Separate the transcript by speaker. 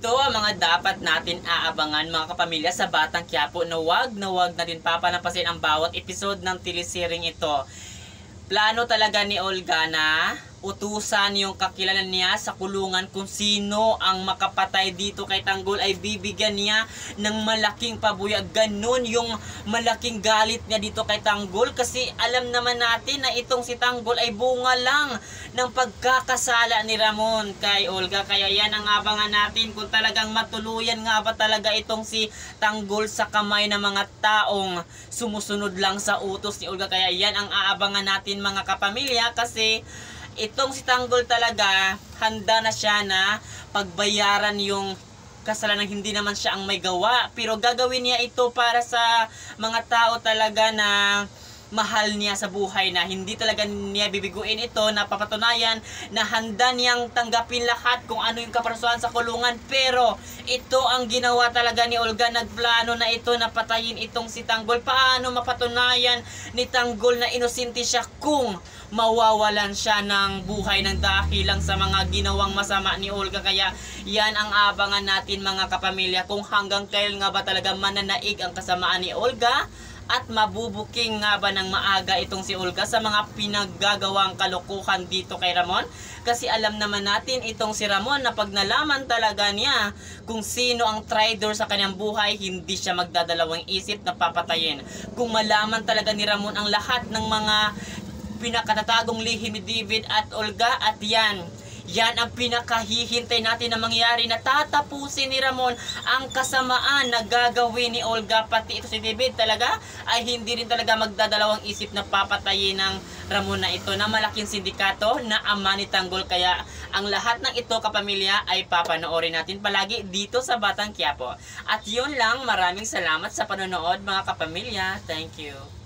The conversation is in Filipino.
Speaker 1: ito ang mga dapat natin aabangan mga kapamilya sa Batang Quiapo na wag na din papalampasin ang bawat episode ng teleseryeng ito. Plano talaga ni Olga na utusan yung kakilala niya sa kulungan kung sino ang makapatay dito kay Tanggol ay bibigyan niya ng malaking pabuya. Ganun yung malaking galit niya dito kay Tanggol kasi alam naman natin na itong si Tanggol ay bunga lang ng pagkakasala ni Ramon kay Olga. Kaya yan ang abangan natin kung talagang matuluyan nga ba talaga itong si Tanggol sa kamay ng mga taong sumusunod lang sa utos ni Olga. Kaya yan ang aabangan natin mga kapamilya kasi itong si Tanggol talaga, handa na siya na pagbayaran yung kasalanan, hindi naman siya ang may gawa. Pero gagawin niya ito para sa mga tao talaga na mahal niya sa buhay, na hindi talaga niya bibiguin ito, na papatunayan na handa niyang tanggapin lahat kung ano yung kaparasuhan sa kulungan. Pero ito ang ginawa talaga ni Olga, nagplano na ito na patayin itong si Tanggol. Paano mapatunayan ni Tanggol na inosente siya kung mawawalan siya ng buhay ng dahil lang sa mga ginawang masama ni Olga? Kaya yan ang abangan natin mga kapamilya, kung hanggang kailan nga ba talaga mananaig ang kasamaan ni Olga at mabubuking nga ba ng maaga itong si Olga sa mga pinaggagawang kalokohan dito kay Ramon. Kasi alam naman natin itong si Ramon na pag nalaman talaga niya kung sino ang traitor sa kanyang buhay, hindi siya magdadalawang isip na papatayin. Kung malaman talaga ni Ramon ang lahat ng mga pinakatatagong lihim ni David at Olga, at yan ang pinakahihintay natin na mangyari, na tatapusin ni Ramon ang kasamaan na gagawin ni Olga. Pati ito si David talaga ay hindi rin talaga magdadalawang isip na papatayin ng Ramon na ito, na malaking sindikato na ama ni Tanggol. Kaya ang lahat ng ito kapamilya ay papanoorin natin palagi dito sa Batang Quiapo. At yun lang, maraming salamat sa panonood mga kapamilya. Thank you.